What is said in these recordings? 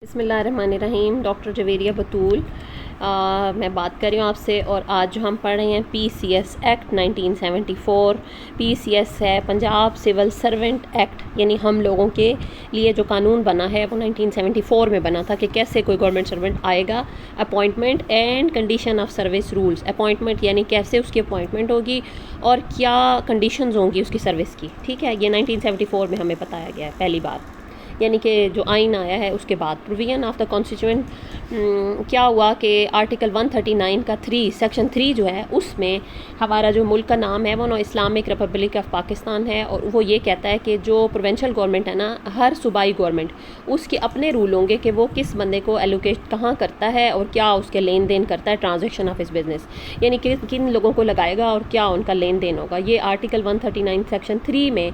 बिस्मिल्लाहिर्रहमानिर्रहीम। डॉक्टर जवेरिया बतूल मैं बात कर रही हूँ आपसे। और आज जो हम पढ़ रहे हैं PCS एक्ट 1974। PCS है पंजाब सिविल सर्वेंट एक्ट, यानी हम लोगों के लिए जो कानून बना है वो 1974 में बना था कि कैसे कोई गवर्नमेंट सर्वेंट आएगा। Appointment and condition of service rules. Appointment यानी कैसे उसकी अपॉइंटमेंट होगी और क्या कंडीशंस होंगी उसकी सर्विस की। ठीक है, ये 1974 में हमें बताया गया है पहली बार, यानी कि जो आइन आया है उसके बाद। प्रोविजन ऑफ द कॉन्स्टिट्यूएंट क्या हुआ कि आर्टिकल 139 का 3 सेक्शन 3 जो है उसमें हमारा जो मुल्क का नाम है वो नो इस्लामिक रिपब्लिक ऑफ पाकिस्तान है। और वो ये कहता है कि जो प्रोविंशियल गवर्नमेंट है ना, हर सूबाई गवर्नमेंट, उसके अपने रूल होंगे कि वो किस बंदे को एलोकेट कहाँ करता है और क्या उसके लेन देन करता है, ट्रांजेक्शन ऑफ इस बिज़नेस, यानी कि किन लोगों को लगाएगा और क्या उनका लेन देन होगा। ये आर्टिकल 139 सेक्शन 3 में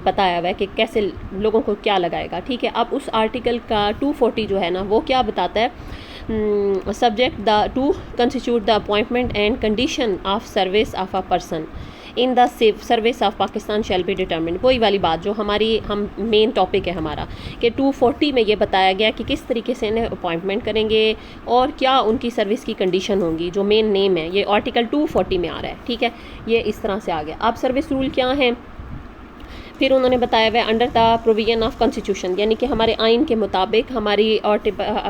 बताया हुआ है कि कैसे लोगों को क्या लगाएगा। ठीक है, अब उस आर्टिकल का 240 जो है ना वो क्या बताता है, subject the two constitute the appointment and condition of service of a person in the service of Pakistan shall be determine. वही वाली बात जो हम मेन टॉपिक है हमारा कि 240 में ये बताया गया कि किस तरीके से इन्हें अपॉइंटमेंट करेंगे और क्या उनकी सर्विस की कंडीशन होंगी। जो मेन नेम है ये आर्टिकल 240 में आ रहा है। ठीक है, ये इस तरह से आ गया। अब सर्विस रूल क्या हैं, फिर उन्होंने बताया हुआ under the provision of constitution, यानी कि हमारे आइन के मुताबिक हमारी और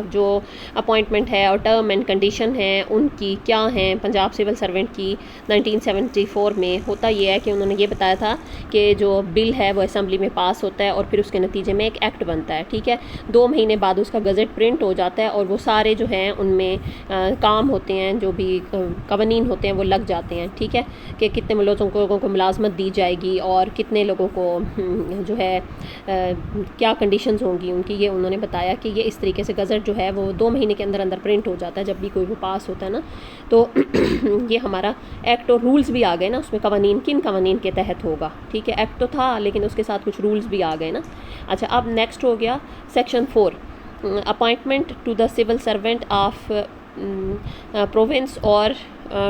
जो अपॉइंटमेंट है और टर्म एंड कंडीशन है उनकी क्या हैं। पंजाब सिविल सर्वेंट की 1974 में होता ये है कि उन्होंने ये बताया था कि जो बिल है वो असेंबली में पास होता है और फिर उसके नतीजे में एक एक्ट बनता है। ठीक है, 2 महीने बाद उसका गज़ट प्रिंट हो जाता है और वो सारे जो हैं उनमें काम होते हैं, जो भी कवानीन होते हैं वो लग जाते हैं। ठीक है, कि कितने लोगों को मुलाजमत दी जाएगी और कितने लोगों को जो है क्या कंडीशंस होंगी उनकी, ये उन्होंने बताया कि ये इस तरीके से गज़ट जो है वो 2 महीने के अंदर अंदर प्रिंट हो जाता है जब भी कोई वो पास होता है ना। तो ये हमारा एक्ट और रूल्स भी आ गए ना, उसमें कवानीन किन कवानीन के तहत होगा। ठीक है, एक्ट तो था लेकिन उसके साथ कुछ रूल्स भी आ गए ना। अच्छा, अब नेक्स्ट हो गया section 4, appointment to the civil servant of province और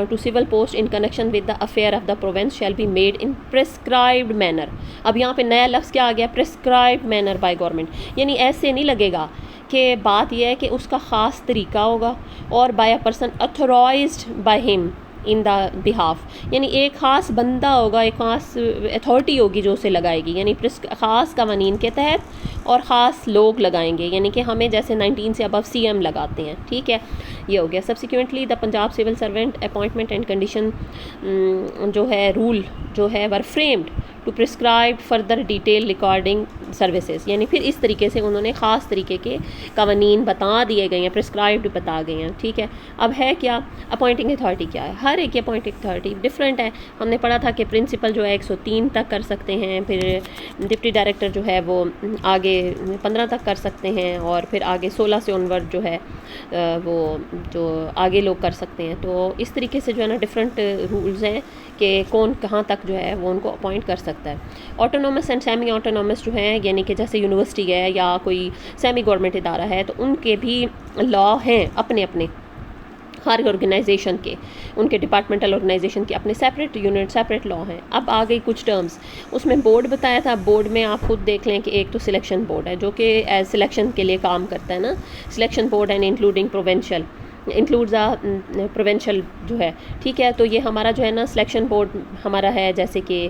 to civil post in connection with the affair of the province shall be made in prescribed manner। अब यहाँ पे नया लफ्ज़ क्या आ गया, prescribed manner by government, यानी ऐसे नहीं लगेगा कि बात यह है कि उसका ख़ास तरीका होगा और by a person authorized by him in the behalf, यानी एक ख़ास बंदा होगा, एक ख़ास अथॉरिटी होगी जो उसे लगाएगी, यानी ख़ास कवानीन के तहत और ख़ास लोग लगाएंगे, यानी कि हमें जैसे 19 से अबव CM लगाते हैं। ठीक है, ये हो गया। Subsequently the Punjab civil servant appointment and condition जो है रूल जो है were framed to prescribe further detail recording services, यानी फिर इस तरीके से उन्होंने ख़ास तरीके के कवानीन बता दिए गए हैं, प्रिस्क्राइब्ड बता गए हैं। ठीक है, अब है क्या, अपॉइंटिंग अथॉरिटी क्या है। हर एक अपॉइंटिंग अथॉरिटी डिफरेंट है। हमने पढ़ा था कि प्रिंसिपल जो है 103 तक कर सकते हैं, फिर डिप्टी डायरेक्टर जो है वो आगे 15 तक कर सकते हैं और फिर आगे 16 से ऑनवर्ड जो है वो जो आगे लोग कर सकते हैं। तो इस तरीके से जो है ना डिफरेंट रूल्स हैं कि कौन कहाँ तक जो है वो उनको अपॉइंट कर सकता है। ऑटोनोमस एंड सेमी ऑटोनोमस जो है, यानी कि जैसे यूनिवर्सिटी है या कोई सेमी गवर्नमेंट इदारा है, तो उनके भी लॉ हैं अपने अपने, हर ऑर्गेनाइजेशन के, उनके डिपार्टमेंटल ऑर्गेनाइजेशन के अपने सेपरेट यूनिट सेपरेट लॉ हैं। अब आ गई कुछ टर्म्स, उसमें बोर्ड बताया था। बोर्ड में आप खुद देख लें कि एक तो सिलेक्शन बोर्ड है जो कि एज सिलेक्शन के लिए काम करता है ना, selection board and including provincial includes provincial जो है। ठीक है, तो ये हमारा जो है ना सिलेक्शन बोर्ड हमारा है, जैसे कि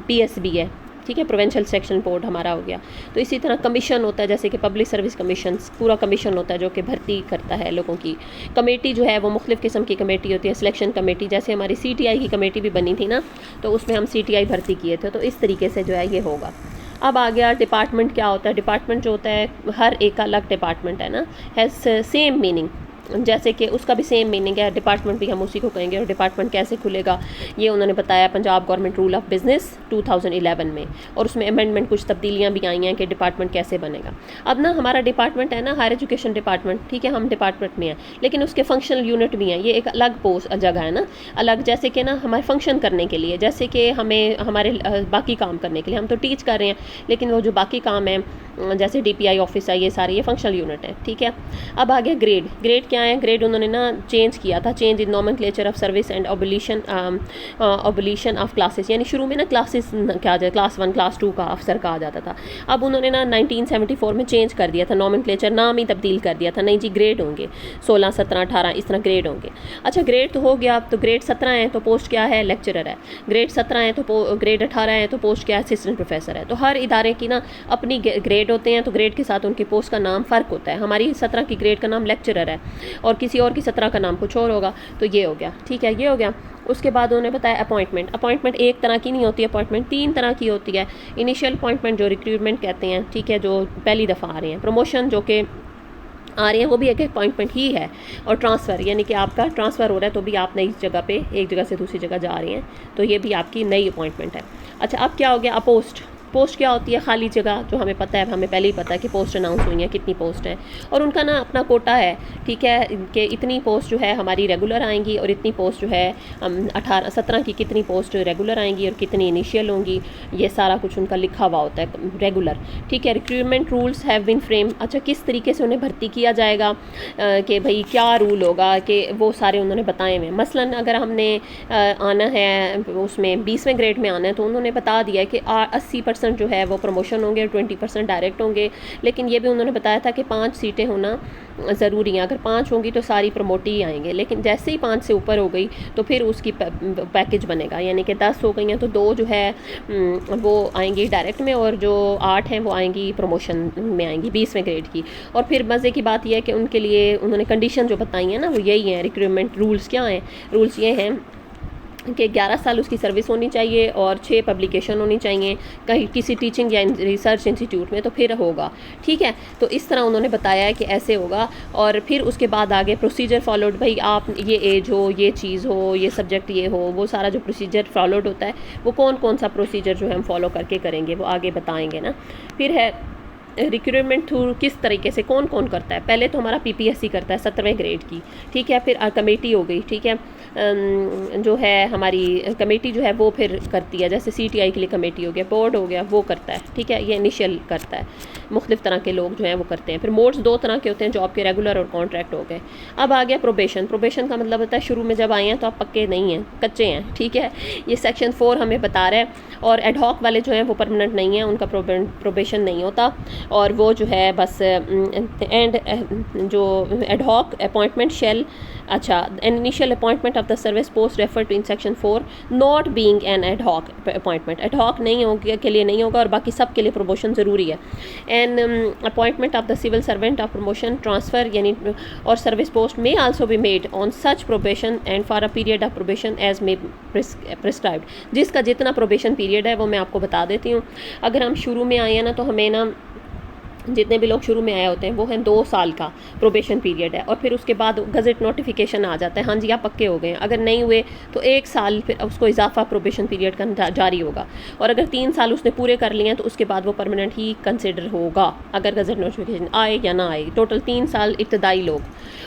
PSB है। ठीक है, प्रोविंशियल सिलेक्शन बोर्ड हमारा हो गया। तो इसी तरह कमीशन होता है, जैसे कि पब्लिक सर्विस कमीशन, पूरा कमीशन होता है जो कि भर्ती करता है लोगों की। कमेटी जो है वो मुख्तलिफ़ किस्म की कमेटी होती है, सिलेक्शन कमेटी, जैसे हमारी CTI की कमेटी भी बनी थी ना, तो उसमें हम CTI भर्ती किए थे। तो इस तरीके से जो है ये होगा। अब आ गया डिपार्टमेंट क्या होता है। डिपार्टमेंट जो होता है, हर एक का अलग डिपार्टमेंट है ना, हैज़ सेम मीनिंग, जैसे कि उसका भी सेम मीनिंग है, डिपार्टमेंट भी हम उसी को कहेंगे। और डिपार्टमेंट कैसे खुलेगा ये उन्होंने बताया Punjab government rule of business 2011 में, और उसमें अमेंडमेंट कुछ तब्दीलियां भी आई हैं कि डिपार्टमेंट कैसे बनेगा। अब ना हमारा डिपार्टमेंट है ना हायर एजुकेशन डिपार्टमेंट, ठीक है, हम डिपार्टमेंट में हैं, लेकिन उसके फंक्शनल यूनिट भी हैं। ये एक अलग पोस्ट जगह है ना, अलग, जैसे कि ना हमारे फंक्शन करने के लिए, जैसे कि हमें हमारे बाकी काम करने के लिए, हम तो टीच कर रहे हैं, लेकिन वो जो बाकी काम है जैसे DPI ऑफिस है, ये सारे ये फंक्शनल यूनिट है, ठीक है। अब आगे ग्रेड, ग्रेड क्या है, ग्रेड उन्होंने ना चेंज किया था, change in nomenclature of service and oblation of classes, यानी शुरू में ना क्लासेस क्या जाए, क्लास 1 क्लास 2 का अफसर कहा जाता था। अब उन्होंने ना 1974 में चेंज कर दिया था, नॉमेनक्लेचर नाम ही तब्दील कर दिया था, नहीं जी ग्रेड होंगे 16 17 18 इस तरह ग्रेड होंगे। अच्छा ग्रेड तो हो गया, अब तो ग्रेड 17 है तो पोस्ट क्या है, लेक्चरर है। ग्रेड 17 है तो ग्रेड 18 है तो पोस्ट क्या है, असिस्टेंट प्रोफेसर है। तो हर इदारे की ना अपनी ग्रेड होते हैं, तो ग्रेड के साथ उनकी पोस्ट का नाम फ़र्क होता है। हमारी 17 की ग्रेड का नाम लेक्चरर है और किसी और की 17 का नाम कुछ और होगा, तो ये हो गया, ठीक है, ये हो गया। उसके बाद उन्होंने बताया अपॉइंटमेंट, अपॉइंटमेंट एक तरह की नहीं होती, अपॉइंटमेंट 3 तरह की होती है। इनिशियल अपॉइंटमेंट जो रिक्रूटमेंट कहते हैं, ठीक है, जो पहली दफ़ा आ रहे हैं, प्रमोशन जो कि आ रहे हैं वो भी एक अपॉइंटमेंट ही है, और ट्रांसफ़र यानी कि आपका ट्रांसफ़र हो रहा है तो भी आप नई जगह पे एक जगह से दूसरी जगह जा रहे हैं, तो ये भी आपकी नई अपॉइंटमेंट है। अच्छा अब क्या हो गया, अपोस्ट, पोस्ट क्या होती है, खाली जगह, जो हमें पता है, हमें पहले ही पता है कि पोस्ट अनाउंस हुई हैं, कितनी पोस्ट हैं, और उनका ना अपना कोटा है, ठीक है, कि इतनी पोस्ट जो है हमारी रेगुलर आएंगी और इतनी पोस्ट जो है 17 की कितनी पोस्ट रेगुलर आएंगी और कितनी इनिशियल होंगी, ये सारा कुछ उनका लिखा हुआ होता है रेगुलर, ठीक है। Recruitment rules have been frame, अच्छा किस तरीके से उन्हें भर्ती किया जाएगा, कि भाई क्या रूल होगा, कि वो सारे उन्होंने बताए हुए। मसलन अगर हमने आना है उसमें 20वें ग्रेड में आना है, तो उन्होंने बता दिया है कि 80% जो है वो प्रमोशन होंगे और 20% डायरेक्ट होंगे। लेकिन ये भी उन्होंने बताया था कि 5 सीटें होना ज़रूरी हैं, अगर 5 होंगी तो सारी प्रमोट ही आएंगे, लेकिन जैसे ही 5 से ऊपर हो गई तो फिर उसकी पैकेज बनेगा, यानी कि 10 हो गई हैं तो 2 जो है वो आएंगी डायरेक्ट में और जो 8 हैं वो आएंगी प्रमोशन में आएंगी 20वें ग्रेड की। और फिर मज़े की बात यह है कि उनके लिए उन्होंने कंडीशन जो बताई है ना वो यही है, रिक्रूटमेंट रूल्स क्या हैं, रूल्स ये हैं कि 11 साल उसकी सर्विस होनी चाहिए और 6 पब्लिकेशन होनी चाहिए कहीं किसी टीचिंग या रिसर्च इंस्टीट्यूट में, तो फिर होगा, ठीक है। तो इस तरह उन्होंने बताया है कि ऐसे होगा। और फिर उसके बाद आगे प्रोसीजर फॉलोड, भाई आप ये एज हो, ये चीज़ हो, ये सब्जेक्ट ये हो, वो सारा जो प्रोसीजर फॉलोड होता है वो कौन कौन सा प्रोसीजर जो है हम फॉलो करके करेंगे वो आगे बताएंगे ना। फिर है रिक्रूटमेंट थ्रू किस तरीके से कौन कौन करता है, पहले तो हमारा PPSC करता है 17वें ग्रेड की, ठीक है। फिर कमेटी हो गई, ठीक है, जो है हमारी कमेटी जो है वो फिर करती है, जैसे CTI के लिए कमेटी हो गया, बोर्ड हो गया, वो करता है, ठीक है, ये इनिशियल करता है, मुख्तलिफ तरह के लोग जो हैं वो करते हैं। फिर मोड्स 2 तरह के होते हैं, जॉब के रेगुलर और कॉन्ट्रैक्ट हो गए। अब आ गया प्रोबेशन, प्रोबेशन का मतलब होता है शुरू में जब आए हैं तो आप पक्के नहीं हैं, कच्चे हैं, ठीक है, ये सेक्शन 4 हमें बता रहा है। और एडहॉक वाले जो हैं वो परमानेंट नहीं हैं, उनका प्रोबेशन नहीं होता, और वो जो है बस एंड जो एडहॉक अपॉइंटमेंट शेल, अच्छा initial appointment of the service post refer to in section 4 not being an ad hoc appointment, ad hoc नहीं होगा के लिए नहीं होगा और बाकी सब के लिए प्रमोशन ज़रूरी है। And appointment of the civil servant of promotion transfer यानी और सर्विस पोस्ट में also be made on such probation and for a period of probation as may prescribed, जिसका जितना प्रोबेशन पीरियड है वो मैं आपको बता देती हूँ। अगर हम शुरू में आए हैं ना तो हमें ना जितने भी लोग शुरू में आए होते हैं वो हैं 2 साल का प्रोबेशन पीरियड है, और फिर उसके बाद गज़ट नोटिफिकेशन आ जाता है, हाँ जी आप पक्के हो गए हैं। अगर नहीं हुए तो 1 साल फिर उसको इजाफा प्रोबेशन पीरियड का जारी होगा, और अगर 3 साल उसने पूरे कर लिए हैं तो उसके बाद वो परमानेंट ही कंसिडर होगा, अगर गज़ट नोटिफिकेशन आए या ना आए। टोटल 3 साल इब्तदाई लोग,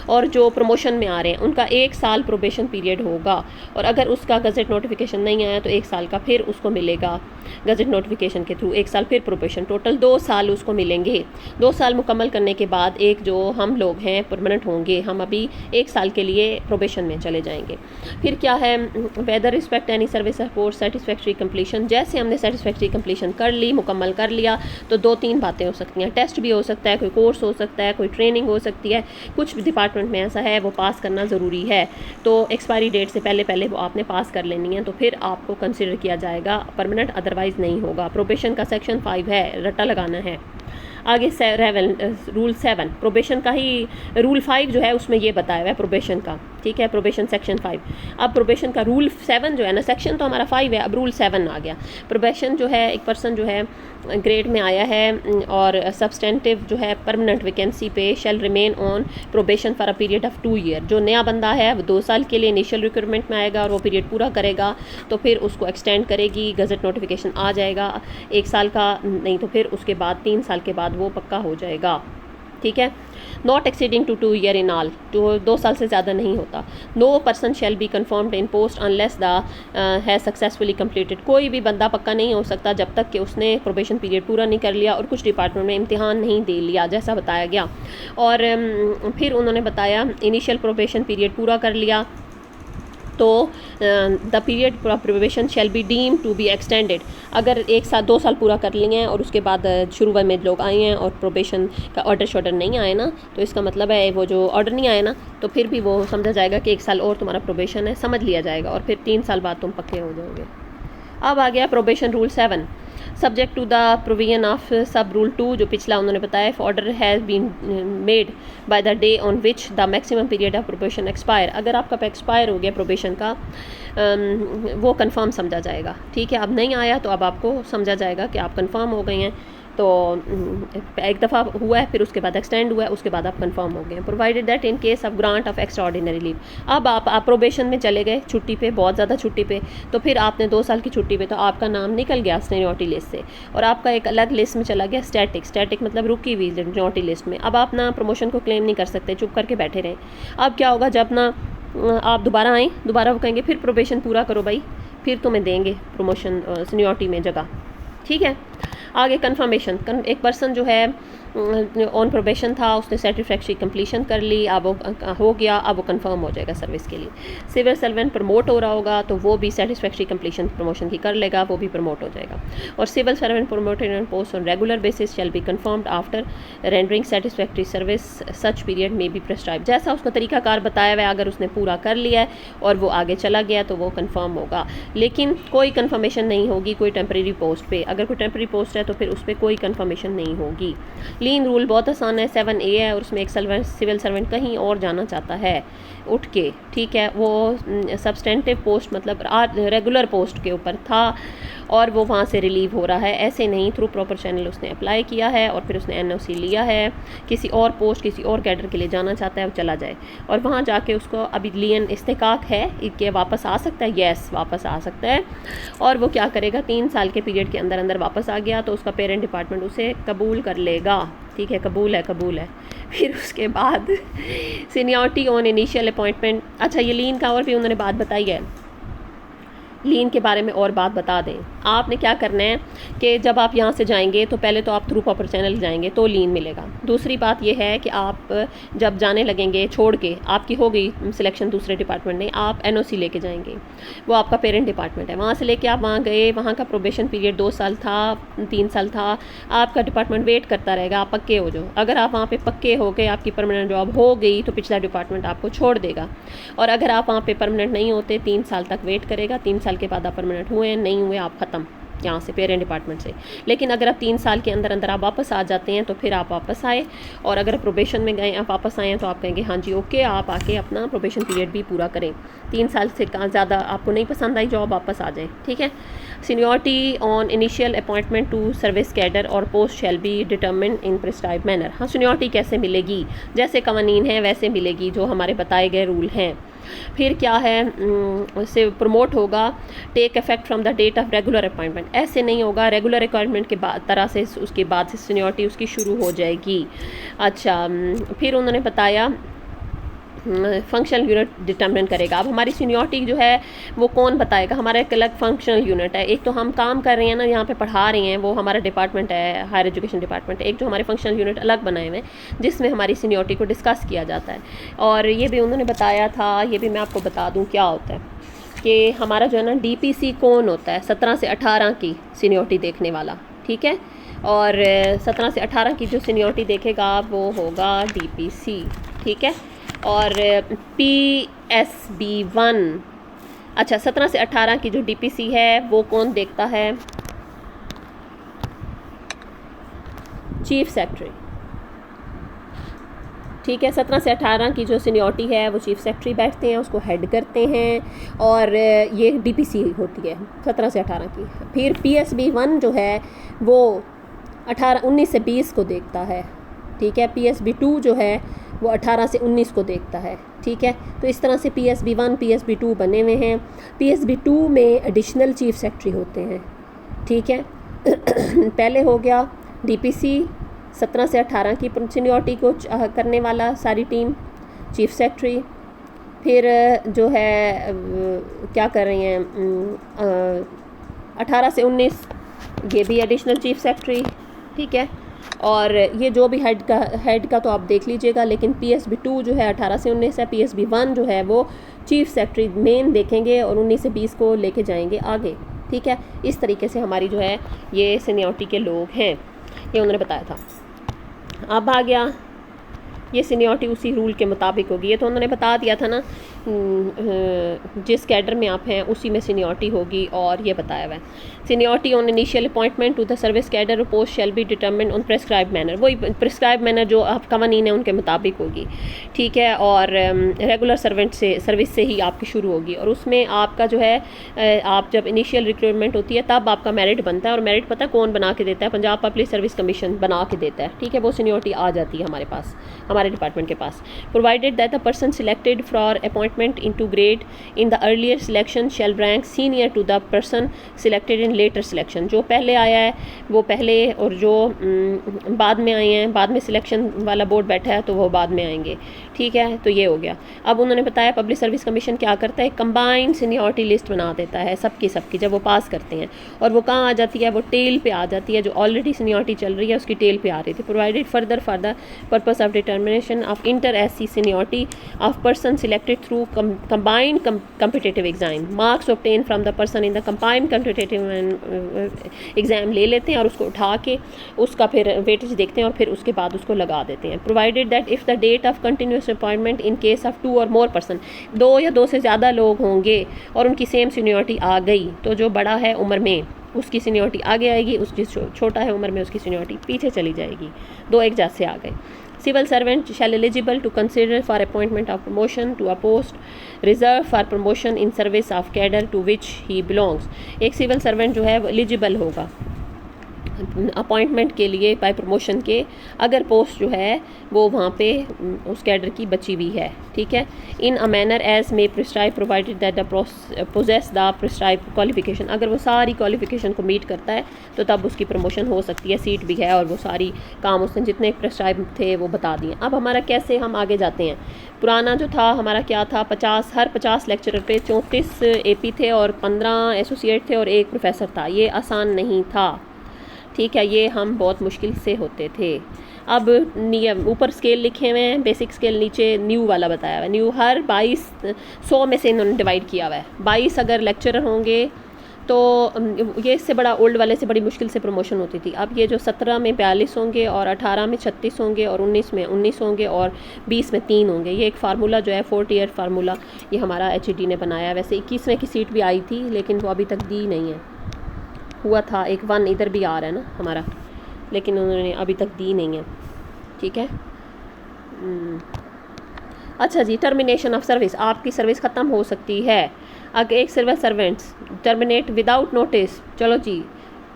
और जो प्रमोशन में आ रहे हैं उनका 1 साल प्रोबेशन पीरियड होगा, और अगर उसका गज़ट नोटिफिकेशन नहीं आया तो 1 साल का फिर उसको मिलेगा गज़ट नोटिफिकेशन के थ्रू, 1 साल फिर प्रोबेशन, टोटल 2 साल उसको मिलेंगे। 2 साल मुकम्मल करने के बाद एक जो हम लोग हैं परमानेंट होंगे, हम अभी 1 साल के लिए प्रोबेशन में चले जाएंगे। फिर क्या है, whether respect any service course satisfactory completion, जैसे हमने सेटिस्फैक्ट्री कंप्लीशन कर ली, मुकम्मल कर लिया, तो 2-3 बातें हो सकती हैं, टेस्ट भी हो सकता है, कोई कोर्स हो सकता है, कोई ट्रेनिंग हो सकती है, कुछ डिपार्टमेंट में ऐसा है वो पास करना ज़रूरी है, तो एक्सपायरी डेट से पहले पहले वो आपने पास कर लेनी है, तो फिर आपको कंसिडर किया जाएगा परमानेंट, अदरवाइज़ नहीं होगा। प्रोबेशन का सेक्शन 5 है, रट्टा लगाना है। आगे रूल 7 प्रोबेशन का ही, रूल 5 जो है उसमें ये बताया हुआ है प्रोबेशन का, ठीक है, प्रोबेशन सेक्शन 5। अब प्रोबेशन का रूल 7 जो है ना, सेक्शन तो हमारा 5 है, अब रूल 7 आ गया। प्रोबेशन जो है, एक पर्सन जो है ग्रेड में आया है और सब्सटेंटिव जो है परमानेंट वैकेंसी पे shall remain on probation for a period of 2 year, जो नया बंदा है वो 2 साल के लिए इनिशियल रिक्रूटमेंट में आएगा और वो पीरियड पूरा करेगा तो फिर उसको एक्सटेंड करेगी, गज़ट नोटिफिकेशन आ जाएगा 1 साल का, नहीं तो फिर उसके बाद 3 साल के बाद वो पक्का हो जाएगा। ठीक है। नॉट एक्सीडिंग टू 2 ईयर इन ऑल, जो 2 साल से ज़्यादा नहीं होता। No person shall be confirmed in post unless the he successfully completed, कोई भी बंदा पक्का नहीं हो सकता जब तक कि उसने प्रोबेशन पीरियड पूरा नहीं कर लिया और कुछ डिपार्टमेंट में इम्तिहान नहीं दे लिया, जैसा बताया गया। और फिर उन्होंने बताया इनिशियल प्रोबेशन पीरियड पूरा कर लिया तो the period probation shall be deem to be extended. अगर 1 साल 2 साल पूरा कर लिए हैं और उसके बाद शुरू में लोग आए हैं और प्रोबेशन का ऑर्डर शॉर्डर नहीं आए ना, तो इसका मतलब है वो जो ऑर्डर नहीं आए ना, तो फिर भी वो समझा जाएगा कि 1 साल और तुम्हारा प्रोबेशन है, समझ लिया जाएगा और फिर 3 साल बाद तुम पक्के हो जाओगे। अब आ गया probation rule 7, subject to the provision of sub rule 2, जो पिछला उन्होंने बताया। If order has been made by the day on which the maximum period of probation expire, अगर आपका एक्सपायर हो गया प्रोबेशन का, वो कंफर्म समझा जाएगा। ठीक है, अब नहीं आया तो अब आपको समझा जाएगा कि आप कंफर्म हो गए हैं। तो एक दफ़ा हुआ है, फिर उसके बाद एक्सटेंड हुआ है, उसके बाद आप कंफर्म हो गए हैं। Provided that in case of grant of extra ordinary leave, अब आप प्रोबेशन में चले गए छुट्टी पे, बहुत ज़्यादा छुट्टी पे, तो फिर आपने 2 साल की छुट्टी पे, तो आपका नाम निकल गया सीनियरिटी लिस्ट से और आपका एक अलग लिस्ट में चला गया स्टैटिक मतलब रुकी हुई सीनियरिटी लिस्ट में। अब आप ना प्रमोशन को क्लेम नहीं कर सकते, चुप करके बैठे रहें। अब क्या होगा, जब ना आप दोबारा आएँ, दोबारा वो कहेंगे फिर प्रोबेशन पूरा करो भाई, फिर तुम्हें देंगे प्रमोशन सीनियरिटी में जगह। ठीक है, आगे कन्फर्मेशन, एक पर्सन जो है ऑन प्रोबेशन था, उसने सेटिस्फैक्ट्री कंप्लीशन कर ली, अब वो हो गया, अब वो कंफर्म हो जाएगा सर्विस के लिए। सिविल सर्वेंट प्रमोट हो रहा होगा तो वो भी सेटिस्फैक्ट्री कंप्लीशन प्रमोशन की कर लेगा, वो भी प्रमोट हो जाएगा। और civil servant promoted on post on regular basis shall be confirmed after rendering satisfactory service, such period में बी प्रेस्क्राइब, जैसा उसका तरीकाकार बताया हुआ है, अगर उसने पूरा कर लिया है और वो आगे चला गया तो वो कंफर्म होगा। लेकिन कोई कंफर्मेशन नहीं होगी कोई टेम्प्रेरी पोस्ट पे, अगर कोई टेम्प्रेरी पोस्ट है तो फिर उस पर कोई कंफर्मेशन नहीं होगी। लीन रूल बहुत आसान है, 7A है, और उसमें एक सिविल सर्वेंट कहीं और जाना चाहता है उठ के, ठीक है, वो सब्सटेंटिव पोस्ट मतलब रेगुलर पोस्ट के ऊपर था और वो वहाँ से रिलीव हो रहा है, ऐसे नहीं, थ्रू प्रॉपर चैनल उसने अप्लाई किया है और फिर उसने NOC लिया है, किसी और पोस्ट किसी और कैडर के लिए जाना चाहता है, वो चला जाए और वहाँ जाके उसको अभी लियन इस्तेकाक है कि वापस आ सकता है, यस वापस आ सकता है। और वो क्या करेगा, 3 साल के पीरियड के अंदर अंदर वापस आ गया तो उसका पेरेंट डिपार्टमेंट उसे कबूल कर लेगा। ठीक है, कबूल है। फिर उसके बाद सीनियरिटी ऑन इनिशियल अपॉइंटमेंट, अच्छा ये लीन का और भी उन्होंने बात बताई है, लीन के बारे में और बात बता दें। आपने क्या करना है कि जब आप यहाँ से जाएंगे तो पहले तो आप थ्रू प्रॉपर चैनल जाएंगे तो लीन मिलेगा। दूसरी बात यह है कि आप जब जाने लगेंगे छोड़ के, आपकी हो गई सिलेक्शन दूसरे डिपार्टमेंट ने, आप NOC लेके जाएंगे, वो आपका पेरेंट डिपार्टमेंट है, वहाँ से लेके आप वहाँ गए, वहाँ का प्रोबेशन पीरियड 2 साल था 3 साल था, आपका डिपार्टमेंट वेट करता रहेगा, आप पक्के हो जाओ। अगर आप वहाँ पर पक्के हो गए, आपकी परमानेंट जॉब हो गई तो पिछला डिपार्टमेंट आपको छोड़ देगा, और अगर आप वहाँ पर परमानेंट नहीं होते 3 साल तक वेट करेगा, 3 साल के बाद आप परमानेंट हुए नहीं हुए आप ख़त्म यहाँ से पेरेंट डिपार्टमेंट से। लेकिन अगर आप 3 साल के अंदर अंदर आप वापस आ जाते हैं तो फिर आप वापस आए, और अगर प्रोबेशन में गए आप वापस आए हैं तो आप कहेंगे हाँ जी ओके, आप आके अपना प्रोबेशन पीरियड भी पूरा करें। 3 साल से ज़्यादा आपको नहीं पसंद आई जॉब, वापस आ जाए। ठीक है, seniority on initial appointment to service cadre और post shall be determined in prescribed manner. हाँ, सीनियरिटी कैसे मिलेगी, जैसे कवानीन हैं वैसे मिलेगी, जो हमारे बताए गए रूल हैं। फिर क्या है, उससे प्रमोट होगा, take effect from the date of regular appointment, ऐसे नहीं होगा, रेगुलर अपॉइंटमेंट के बाद तरह से उसके बाद से सीनियरिटी उसकी शुरू हो जाएगी। अच्छा, फिर उन्होंने बताया फंक्शनल यूनिट डिटर्मिन करेगा। अब हमारी सीनियरिटी जो है वो कौन बताएगा, हमारा एक अलग फंक्शनल यूनिट है, एक तो हम काम कर रहे हैं ना, यहाँ पे पढ़ा रहे हैं, वो हमारा डिपार्टमेंट है, हायर एजुकेशन डिपार्टमेंट, एक जो हमारे फंक्शनल यूनिट अलग बनाए हुए हैं जिसमें हमारी सीनियरिटी को डिस्कस किया जाता है। और ये भी उन्होंने बताया था, ये भी मैं आपको बता दूँ क्या होता है कि हमारा जो है ना DPC कौन होता है, 17 से 18 की सीनियरिटी देखने वाला। ठीक है, और 17 से 18 की जो सीनियरिटी देखेगा वो होगा DPC। ठीक है, और PSB1, अच्छा 17 से 18 की जो DPC है वो कौन देखता है, चीफ सेक्रेटरी। ठीक है, 17 से 18 की जो सीनियरिटी है वो चीफ सेक्रेटरी बैठते हैं, उसको हेड करते हैं, और ये DPC होती है 17 से 18 की। फिर PSB1 जो है वो 19 से 20 को देखता है। ठीक है, PSB2 जो है वो 18 से 19 को देखता है। ठीक है, तो इस तरह से PSB1 PSB2 बने हुए हैं। PSB2 में एडिशनल चीफ सेक्रेटरी होते हैं। ठीक है, पहले हो गया DPC, 17 से 18 की सीनियरिटी को करने वाला सारी टीम चीफ सेक्रेटरी। फिर जो है क्या कर रही हैं 18 से 19 ये भी एडिशनल चीफ सेक्रेटरी, ठीक है। और ये जो भी हेड का तो आप देख लीजिएगा, लेकिन PSB 2 जो है 18 से 19 है, PSB 1 जो है वो चीफ सेक्रेटरी मेन देखेंगे और 19 से 20 को लेके जाएंगे आगे, ठीक है। इस तरीके से हमारी जो है ये सीनियरिटी के लोग हैं, ये उन्होंने बताया था। अब आ गया ये सीनियरिटी उसी रूल के मुताबिक होगी, ये तो उन्होंने बता दिया था ना, जिस कैडर में आप हैं उसी में सीनियरिटी होगी, और ये बताया हुआ है seniority on initial appointment to the service cadre post shall be determined on prescribe manner, वही प्रिस्क्राइब मैनर जो आप कवानीन है उनके मुताबिक होगी, ठीक है। और रेगुलर सर्वेंट से सर्विस से ही आपकी शुरू होगी, और उसमें आपका जो है आप जब इनिशियल रिक्रूटमेंट होती है तब आपका मेरिट बनता है, और मेरिट पता है कौन बना के देता है, पंजाब पब्लिक सर्विस कमीशन बना के देता है, ठीक है। वो सीनियरिटी आ जाती है हमारे पास, हमारे डिपार्टमेंट के पास। Provided that the person selected for appointment into grade in the earlier selection shall rank senior to the person selected in later selection, जो पहले आया है वो पहले, और जो बाद में आए हैं, बाद में सिलेक्शन वाला बोर्ड बैठा है तो वो बाद में आएंगे, ठीक है। तो ये हो गया। अब उन्होंने बताया पब्लिक सर्विस कमीशन क्या करता है, कंबाइंड सीनियरिटी लिस्ट बना देता है सबकी जब वो पास करते हैं, और वो कहाँ आ जाती है, वो टेल पे आ जाती है, जो ऑलरेडी सीनियरिटी चल रही है उसकी टेल पे आ रही थी। Provided further for the purpose of determination of inter SC seniority of person selected through combined competitive exam, marks obtain from the person in the combined competitive exam ले लेते हैं, और उसको उठा के उसका फिर वेटेज देखते हैं, और फिर उसके बाद उसको लगा देते हैं। Provided that if the date of continuous appointment in case of 2 और मोर पर्सन, 2 या 2 से ज़्यादा लोग होंगे और उनकी सेम सीनियरिटी आ गई, तो जो बड़ा है उम्र में उसकी सीनियरिटी आगे आएगी, उस जिस छोटा है उम्र में उसकी सीनियरिटी पीछे चली जाएगी, 2 एक जैसे आ गए। Civil servant shall eligible to consider for appointment of promotion to a post reserved for promotion in service of cadre to which he belongs। एक सिविल सर्वेंट जो है वो एलिजिबल होगा अपॉइंटमेंट के लिए बाय प्रमोशन के, अगर पोस्ट जो है वो वहाँ पे उस कैडर की बची हुई है, ठीक है। In a manner as may prescribe provided that the possesses the prescribe qualification, अगर वो सारी क्वालिफिकेशन को मीट करता है तो तब उसकी प्रमोशन हो सकती है, सीट भी है और वो सारी काम उसने जितने प्रिस्क्राइब थे वो बता दिए। अब हमारा कैसे हम आगे जाते हैं, पुराना जो था हमारा क्या था, 50 हर 50 लेक्चरर पे 34 AP थे और 15 एसोसिएट थे और 1 प्रोफेसर था। ये आसान नहीं था, ठीक है, ये हम बहुत मुश्किल से होते थे। अब नियम ऊपर स्केल लिखे हुए हैं, बेसिक स्केल नीचे न्यू वाला बताया हुआ है। न्यू हर 100 में से इन्होंने डिवाइड किया हुआ है। 22 अगर लेक्चरर होंगे तो ये इससे बड़ा ओल्ड वाले से बड़ी मुश्किल से प्रमोशन होती थी। अब ये जो 17 में 42 होंगे और 18 में 36 होंगे और 19 में 19 होंगे और 20 में 3 होंगे। ये एक फार्मूला जो है 40 फार्मूला ये हमारा HED ने बनाया। वैसे 21वें की सीट भी आई थी लेकिन वो अभी तक दी नहीं है, हुआ था एक 1 इधर भी आ रहा है ना हमारा, लेकिन उन्होंने अभी तक दी नहीं है, ठीक है। अच्छा जी, टर्मिनेशन ऑफ सर्विस, आपकी सर्विस ख़त्म हो सकती है अगर एक civil servants terminate without notice, चलो जी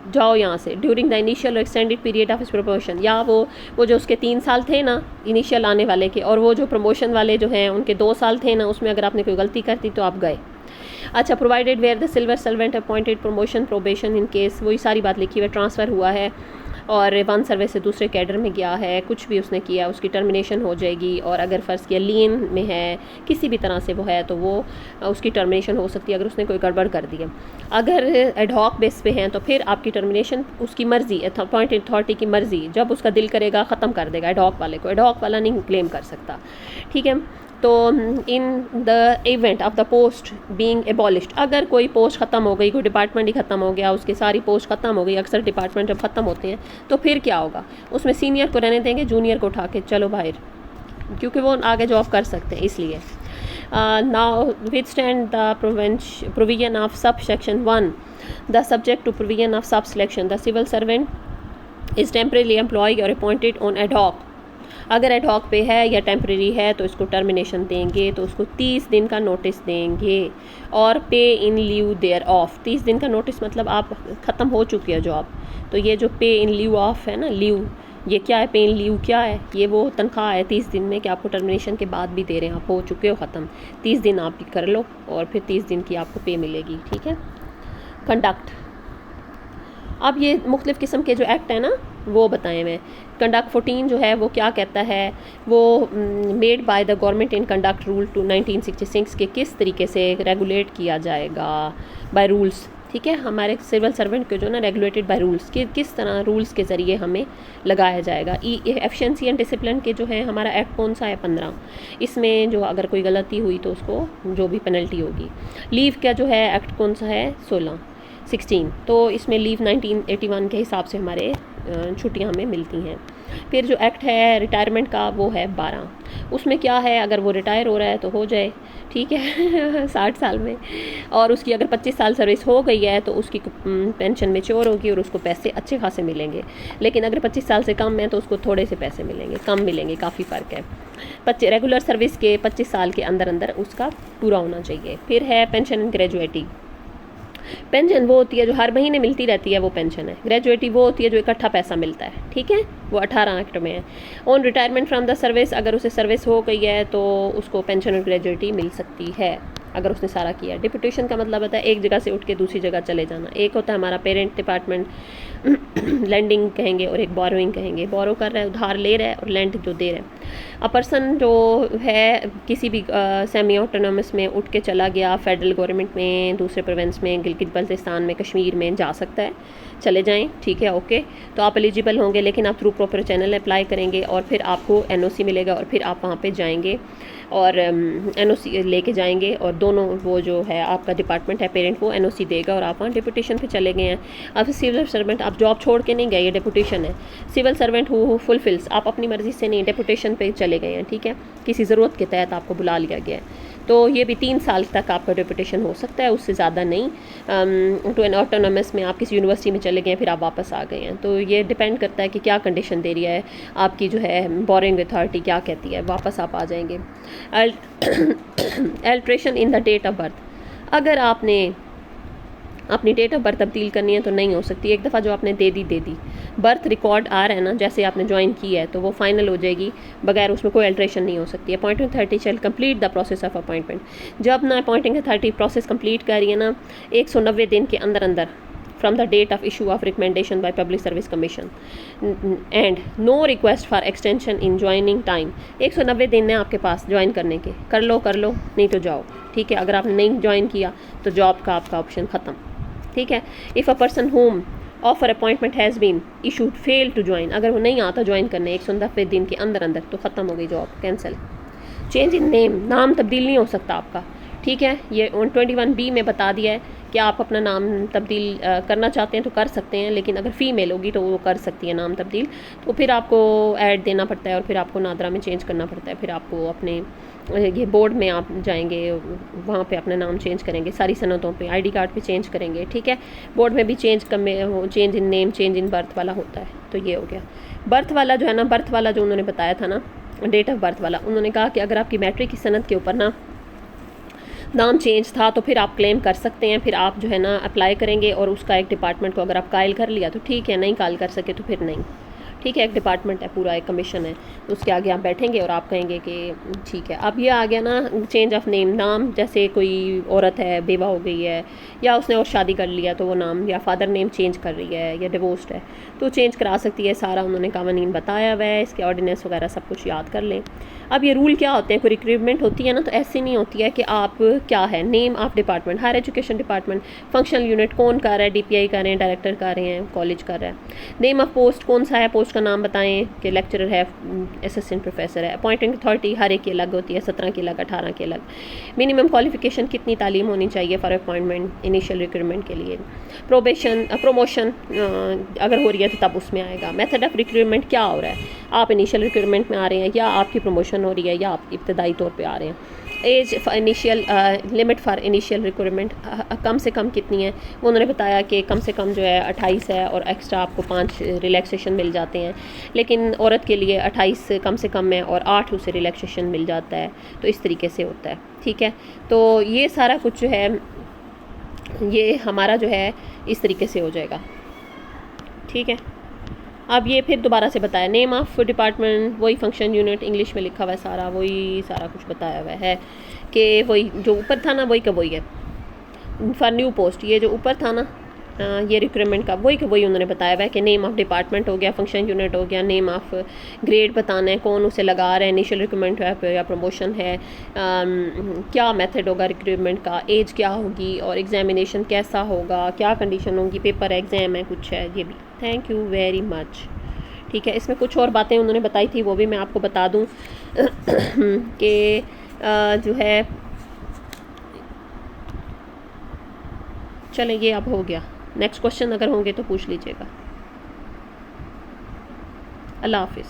जाओ यहाँ से, during the initial extended period of promotion, या वो जो उसके 3 साल थे ना इनिशियल आने वाले के, और वो जो प्रमोशन वाले जो हैं उनके 2 साल थे ना, उसमें अगर आपने कोई गलती कर दी तो आप गए। अच्छा, provided where the silver servant appointed promotion probation in case, वही सारी बात लिखी हुई है, ट्रांसफ़र हुआ है और 1 सर्विस से दूसरे कैडर में गया है, कुछ भी उसने किया उसकी टर्मिनेशन हो जाएगी। और अगर फ़र्ज़ किया लीन में है किसी भी तरह से वो है तो वो उसकी टर्मिनेशन हो सकती है अगर उसने कोई गड़बड़ कर दी है। अगर एडहॉक बेस पे हैं तो फिर आपकी टर्मिनेशन उसकी मर्ज़ी, अपॉइंटेड अथॉरिटी की मर्ज़ी, जब उसका दिल करेगा ख़त्म कर देगा एडहॉक वाले को, एडहॉक वाला नहीं क्लेम कर सकता, ठीक है। तो in the event of the post being abolished, अगर कोई पोस्ट ख़त्म हो गई, कोई डिपार्टमेंट ही ख़त्म हो गया, उसकी सारी पोस्ट ख़त्म हो गई, अक्सर डिपार्टमेंट जब ख़त्म होते हैं तो फिर क्या होगा, उसमें सीनियर को रहने देंगे, जूनियर को उठा के चलो बाहर, क्योंकि वो आगे जॉब कर सकते हैं इसलिए। Notwithstanding the provision of subsection 1 the subject to provision of sub selection the civil servant is temporary employ और अपॉइंटेड ऑन एडहॉक। अगर एडहॉक पे है या टेम्प्रेरी है तो इसको टर्मिनेशन देंगे, तो उसको 30 दिन का नोटिस देंगे और पे इन लीव देयर ऑफ। 30 दिन का नोटिस मतलब आप ख़त्म हो चुकी है जॉब, तो ये जो पे इन लीव ऑफ है ना, लीव ये क्या है, पे इन लीव क्या है, ये वो तनख्वाह है 30 दिन में कि आपको टर्मिनेशन के बाद भी दे रहे हैं, आप हो चुके हो ख़त्म, 30 दिन आप कर लो और फिर 30 दिन की आपको पे मिलेगी, ठीक है। कंडक्ट अब ये मुख्तलिफ़ किस्म के जो एक्ट हैं ना वो बताएं मैं। कंडक्ट 14 जो है वो क्या कहता है, वो made by the government in conduct rule to 1966 के किस तरीके से रेगुलेट किया जाएगा बाय रूल्स। ठीक है, हमारे सिविल सर्वेंट को जो ना रेगुलेटेड बाय रूल्स, किस तरह रूल्स के ज़रिए हमें लगाया जाएगा। एफिशिएंसी एंड डिसिप्लिन के जो है हमारा एक्ट कौन सा है 15, इसमें जो अगर कोई गलती हुई तो उसको जो भी पेनल्टी होगी। लीव का जो है एक्ट कौन सा है 16, तो इसमें लीव 1981 के हिसाब से हमारे छुट्टियां हमें मिलती हैं। फिर जो एक्ट है रिटायरमेंट का वो है 12, उसमें क्या है, अगर वो रिटायर हो रहा है तो हो जाए, ठीक है 60 साल में, और उसकी अगर 25 साल सर्विस हो गई है तो उसकी पेंशन मेच्योर होगी और उसको पैसे अच्छे खासे मिलेंगे। लेकिन अगर 25 साल से कम है तो उसको थोड़े से पैसे मिलेंगे, कम मिलेंगे, काफ़ी फ़र्क है। रेगुलर सर्विस के 25 साल के अंदर अंदर उसका पूरा होना चाहिए। फिर है पेंशन एंड ग्रेजुएटी। पेंशन वो होती है जो हर महीने मिलती रहती है, वो पेंशन है। ग्रेजुएटी वो होती है जो इकट्ठा पैसा मिलता है, ठीक है, वो 18 एक्ट में है। On retirement from the service, अगर उसे सर्विस हो गई है तो उसको पेंशन और ग्रेजुएटी मिल सकती है अगर उसने सारा किया। डिप्यूटेशन का मतलब होता है एक जगह से उठ के दूसरी जगह चले जाना। एक होता है हमारा पेरेंट डिपार्टमेंट, लैंडिंग कहेंगे, और एक बोरोइंग कहेंगे। बोरो कर रहा है, उधार ले रहा है, और लैंड जो दे रहा है। अ पर्सन जो है किसी भी सेमी ऑटोनॉमस में उठ के चला गया, फेडरल गवर्नमेंट में, दूसरे प्रोविंस में, गिलगित बल्तिस्तान में, कश्मीर में जा सकता है, चले जाएं, ठीक है, ओके। तो आप एलिजिबल होंगे, लेकिन आप थ्रू प्रॉपर चैनल अप्लाई करेंगे और फिर आपको एनओसी मिलेगा और फिर आप वहाँ पे जाएंगे और एनओसी लेके जाएंगे, और दोनों वो जो है आपका डिपार्टमेंट है पेरेंट, वो एनओसी देगा और आप वहाँ डिप्यूटेशन पे चले गए हैं। अब सिविल सर्वेंट, आप जॉब छोड़ के नहीं गए, ये डिप्यूटेशन है। सिविल सर्वेंट हु फुलफिल्स, आप अपनी मर्ज़ी से नहीं, डिप्यूटेशन पे चले गए हैं, ठीक है, किसी ज़रूरत के तहत आपको बुला लिया गया है। तो ये भी 3 साल तक आपका डिप्यूटेशन हो सकता है, उससे ज़्यादा नहीं। टू एन ऑटोनॉमस में आप किसी यूनिवर्सिटी में चले गए हैं, फिर आप वापस आ गए हैं, तो ये डिपेंड करता है कि क्या कंडीशन दे रही है आपकी जो है बोरिंग अथॉरिटी, क्या कहती है, वापस आप आ जाएंगे। Alteration in the date of birth, अगर आपने अपनी डेट ऑफ बर्थ तब्दील करनी है तो नहीं हो सकती। एक दफ़ा जो आपने दे दी बर्थ रिकॉर्ड आ रहा है ना, जैसे आपने ज्वाइन की है तो वो फाइनल हो जाएगी, बगैर उसमें कोई अल्ट्रेशन नहीं हो सकती। Appointing authority shell complete the process of appointment, जब ना अपॉइंटिंग अथॉरिटी प्रोसेस कंप्लीट कर रही है ना 190 दिन के अंदर अंदर from the date of issue of recommendation by public service commission and no request for extension in joining time. 190 दिन है आपके पास ज्वाइन करने के, कर लो नहीं तो जाओ, ठीक है। अगर आपने नहीं ज्वाइन किया तो जॉब का आपका ऑप्शन ख़त्म, ठीक है। If a person whom offer appointment has been issued fail to join, अगर वो नहीं आता ज्वाइन करने 190 दिन के अंदर अंदर, तो ख़त्म हो गई job, cancel. Change in name, नाम तब्दील नहीं हो सकता आपका, ठीक है। ये 121B में बता दिया है कि आप अपना नाम तब्दील करना चाहते हैं तो कर सकते हैं, लेकिन अगर फ़ीमेल होगी तो वो कर सकती है नाम तब्दील, तो फिर आपको ऐड देना पड़ता है और फिर आपको नादरा में चेंज करना पड़ता है। फिर आपको अपने ये बोर्ड में आप जाएंगे, वहाँ पे अपना नाम चेंज करेंगे, सारी सनतों पे, आईडी कार्ड पे चेंज करेंगे, ठीक है। बोर्ड में भी change in name, change in birth वाला होता है। तो ये हो गया बर्थ वाला जो है ना, बर्थ वाला जो उन्होंने बताया था ना, डेट ऑफ बर्थ वाला, उन्होंने कहा कि अगर आपकी मैट्रिक की सनत के ऊपर ना नाम चेंज था तो फिर आप क्लेम कर सकते हैं। फिर आप जो है ना अप्लाई करेंगे और उसका एक डिपार्टमेंट को अगर आप कायल कर लिया तो ठीक है, नहीं कायल कर सके तो फिर नहीं, ठीक है। एक डिपार्टमेंट है, पूरा एक कमीशन है, उसके आगे आप बैठेंगे और आप कहेंगे कि ठीक है। अब ये आ गया ना चेंज ऑफ नेम, नाम जैसे कोई औरत है, बेवा हो गई है, या उसने और शादी कर लिया तो वो नाम, या फादर नेम चेंज कर रही है, या डिवोर्स्ड है तो चेंज करा सकती है। सारा उन्होंने कानून बताया हुआ है, इसके ऑर्डिनेंस वगैरह सब कुछ याद कर लें। अब ये रूल क्या होते हैं, कोई रिक्रूटमेंट होती है ना तो ऐसी नहीं होती है कि आप क्या है, name of department, higher education department, functional unit कौन कर रहा है, DPI कर रहे हैं, डायरेक्टर कर रहे हैं, कॉलेज कर रहा है। नेम ऑफ पोस्ट कौन सा है, पोस्ट का नाम बताएं कि लेक्चरर है, असिस्टेंट प्रोफेसर है। अपॉइंटिंग अथॉरिटी हर एक की अलग होती है, 17 की अलग, 18 की अलग। मिनिमम क्वालिफिकेशन कितनी तालीम होनी चाहिए फॉर अपॉइंटमेंट इनिशियल रिक्रूटमेंट के लिए। प्रमोशन अगर हो रही है तो तब उसमें आएगा। मेथड ऑफ रिक्रूटमेंट क्या हो रहा है, आप इनिशियल रिक्रूटमेंट में आ रहे हैं या आपकी प्रमोशन हो रही है या आप इब्तदाई तौर पे आ रहे हैं। Age initial limit for initial recruitment कम से कम कितनी है, वो उन्होंने बताया कि कम से कम जो है 28 है और एक्स्ट्रा आपको 5 रिलैक्सेशन मिल जाते हैं। लेकिन औरत के लिए 28 कम से कम है और 8 उसे रिलैक्सेशन मिल जाता है, तो इस तरीके से होता है, ठीक है। तो ये सारा कुछ जो है ये हमारा जो है इस तरीके से हो जाएगा, ठीक है। अब ये फिर दोबारा से बताया, नेम ऑफ डिपार्टमेंट वही, फंक्शन यूनिट इंग्लिश में लिखा हुआ है सारा, वही सारा कुछ बताया हुआ है कि वही जो ऊपर था ना वही का वही है। फॉर न्यू पोस्ट, ये जो ऊपर था ना ये रिक्रूटमेंट का वही उन्होंने बताया हुआ है कि नेम ऑफ डिपार्टमेंट हो गया, फंक्शन यूनिट हो गया, नेम ऑफ ग्रेड बताना है, कौन उसे लगा रहा है, इनिशियल रिक्रूटमेंट है या प्रमोशन है, क्या मेथड होगा रिक्रूटमेंट का, एज क्या होगी और एग्जामिनेशन कैसा होगा, क्या कंडीशन होगी, पेपर एग्ज़ाम है, कुछ है ये भी। Thank you very much. ठीक है, इसमें कुछ और बातें उन्होंने बताई थी, वो भी मैं आपको बता दूँ कि जो है चलें ये अब हो गया। नेक्स्ट क्वेश्चन अगर होंगे तो पूछ लीजिएगा। अल्लाह हाफिज़।